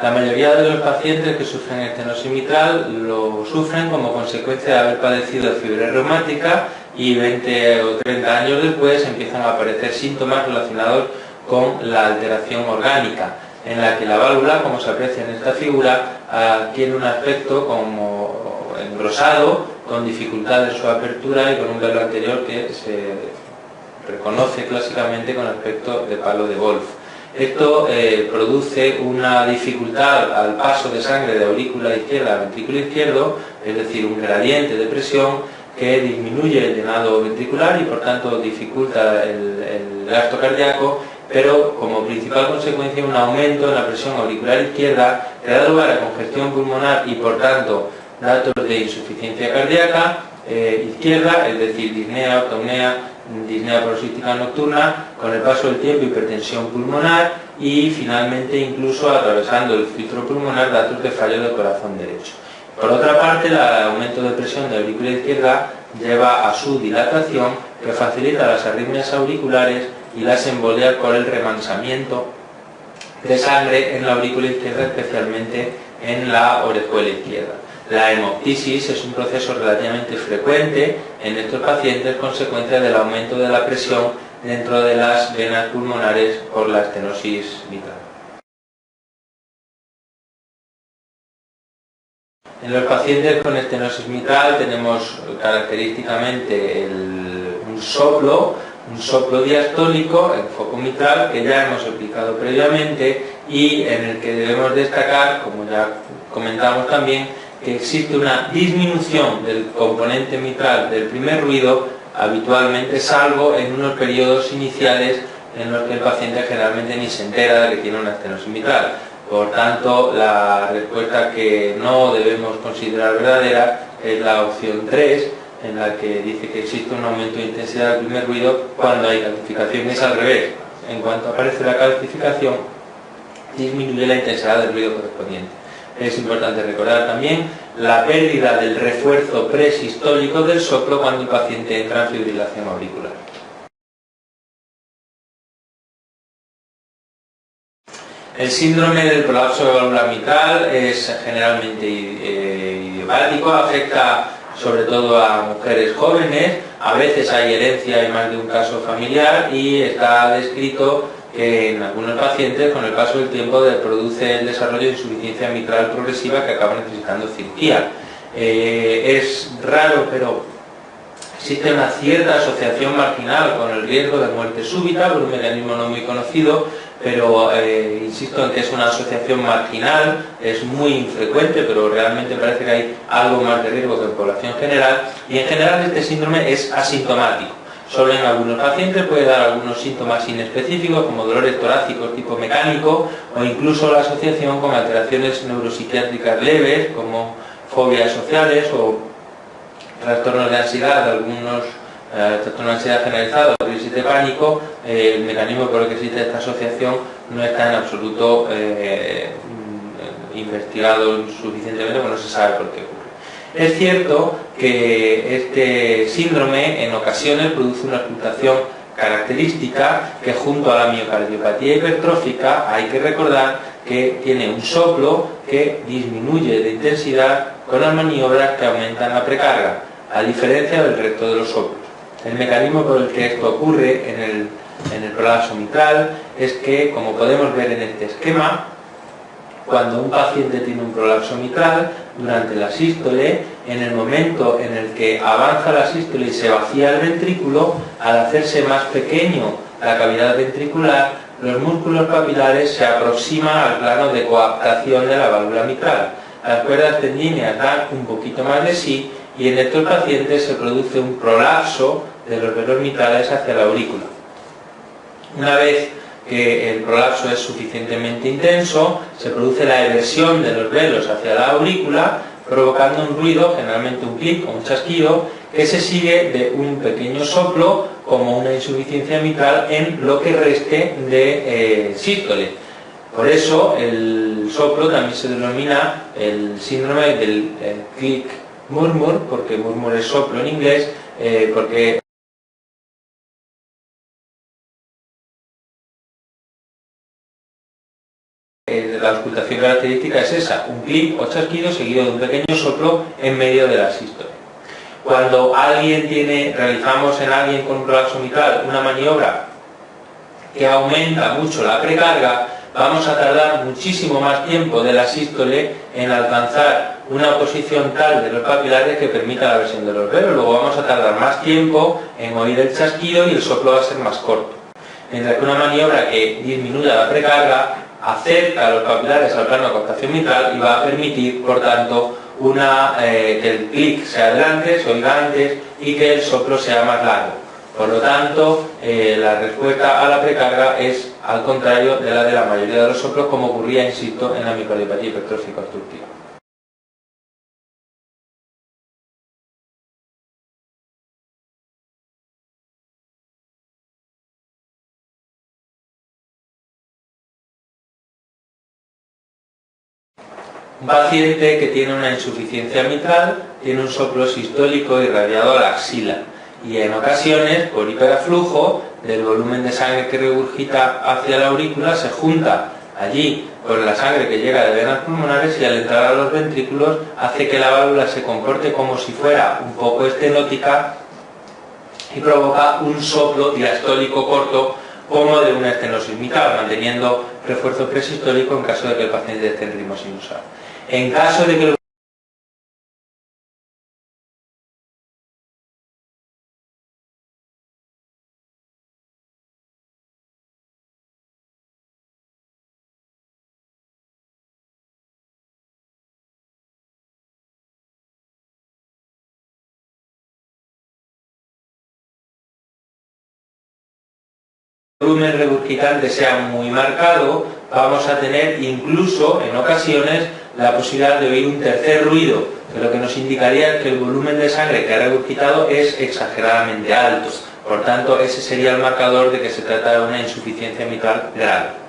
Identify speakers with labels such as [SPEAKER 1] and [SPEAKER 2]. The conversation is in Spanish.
[SPEAKER 1] La mayoría de los pacientes que sufren estenosis mitral lo sufren como consecuencia de haber padecido fiebre reumática y 20 o 30 años después empiezan a aparecer síntomas relacionados con la alteración orgánica, en la que la válvula, como se aprecia en esta figura, tiene un aspecto como engrosado, con dificultad en su apertura y con un velo anterior que se reconoce clásicamente con aspecto de palo de golf. Esto produce una dificultad al paso de sangre de aurícula izquierda a ventrículo izquierdo, es decir, un gradiente de presión que disminuye el llenado ventricular y por tanto dificulta el gasto cardíaco, pero como principal consecuencia un aumento en la presión auricular izquierda que da lugar a congestión pulmonar y por tanto datos de insuficiencia cardíaca izquierda, es decir, disnea, autopnea, disnea paroxística nocturna, con el paso del tiempo hipertensión pulmonar y finalmente incluso atravesando el filtro pulmonar datos de fallo del corazón derecho. Por otra parte, el aumento de presión de aurícula izquierda lleva a su dilatación que facilita las arritmias auriculares y las embolias por el remansamiento de sangre en la aurícula izquierda, especialmente en la orejuela izquierda. La hemoptisis es un proceso relativamente frecuente en estos pacientes, consecuencia del aumento de la presión dentro de las venas pulmonares por la estenosis mitral. En los pacientes con estenosis mitral tenemos característicamente un soplo diastólico en foco mitral que ya hemos explicado previamente y en el que debemos destacar, como ya comentamos también, que existe una disminución del componente mitral del primer ruido habitualmente, salvo en unos periodos iniciales en los que el paciente generalmente ni se entera de que tiene una estenosis mitral. Por tanto, la respuesta que no debemos considerar verdadera es la opción 3, en la que dice que existe un aumento de intensidad del primer ruido cuando hay calcificación. Es al revés. En cuanto aparece la calcificación, disminuye la intensidad del ruido correspondiente. Es importante recordar también la pérdida del refuerzo presistólico del soplo cuando el paciente entra en fibrilación auricular. El síndrome del prolapso de válvula mitral es generalmente idiopático, afecta sobre todo a mujeres jóvenes, a veces hay herencia en más de un caso familiar y está descrito que en algunos pacientes con el paso del tiempo produce el desarrollo de insuficiencia mitral progresiva que acaba necesitando cirugía. Es raro, pero existe una cierta asociación marginal con el riesgo de muerte súbita por un mecanismo no muy conocido, pero insisto en que es una asociación marginal, es muy infrecuente, pero realmente parece que hay algo más de riesgo que en población general, y en general este síndrome es asintomático. Solo en algunos pacientes puede dar algunos síntomas inespecíficos como dolores torácicos tipo mecánico o incluso la asociación con alteraciones neuropsiquiátricas leves como fobias sociales o trastornos de ansiedad, algunos trastornos de ansiedad generalizada o crisis de pánico. El mecanismo por el que existe esta asociación no está en absoluto investigado suficientemente, porque no se sabe por qué ocurre. Es cierto que este síndrome en ocasiones produce una ocultación característica que junto a la miocardiopatía hipertrófica hay que recordar que tiene un soplo que disminuye de intensidad con las maniobras que aumentan la precarga, a diferencia del resto de los soplos. El mecanismo por el que esto ocurre en el prolapso mitral es que, como podemos ver en este esquema, cuando un paciente tiene un prolapso mitral, durante la sístole, en el momento en el que avanza la sístole y se vacía el ventrículo, al hacerse más pequeño la cavidad ventricular, los músculos papilares se aproximan al plano de coaptación de la válvula mitral. Las cuerdas tendíneas dan un poquito más de sí y en estos pacientes se produce un prolapso de los velos mitrales hacia la aurícula. Una vez que el prolapso es suficientemente intenso, se produce la eversión de los velos hacia la aurícula, provocando un ruido, generalmente un clic o un chasquido, que se sigue de un pequeño soplo como una insuficiencia mitral en lo que reste de sístole. Por eso el soplo también se denomina el síndrome del click murmur, porque murmur es soplo en inglés, porque la auscultación característica es esa, un clic o chasquido seguido de un pequeño soplo en medio de la sístole. Cuando realizamos en alguien con un prolapso mitral una maniobra que aumenta mucho la precarga, vamos a tardar muchísimo más tiempo de la sístole en alcanzar una posición tal de los papilares que permita la versión de los velos. Luego vamos a tardar más tiempo en oír el chasquido y el soplo va a ser más corto. Mientras que una maniobra que disminuya la precarga acerca los papilares al plano de captación mitral y va a permitir, por tanto, que el clic sea adelante, se oiga antes y que el soplo sea más largo. Por lo tanto, la respuesta a la precarga es al contrario de la mayoría de los soplos, como ocurría, insisto, en la miocardiopatía hipertrófica obstructiva. Un paciente que tiene una insuficiencia mitral tiene un soplo sistólico irradiado a la axila y en ocasiones, por hiperaflujo del volumen de sangre que regurgita hacia la aurícula, se junta allí con la sangre que llega de venas pulmonares y al entrar a los ventrículos hace que la válvula se comporte como si fuera un poco estenótica y provoca un soplo diastólico corto como de una estenosis mitral, manteniendo refuerzo presistólico en caso de que el paciente esté en ritmo sinusal. En caso de que el volumen regurgitante sea muy marcado, vamos a tener incluso en ocasiones la posibilidad de oír un tercer ruido, que lo que nos indicaría es que el volumen de sangre que ha regurgitado es exageradamente alto. Por tanto, ese sería el marcador de que se trata de una insuficiencia mitral grave.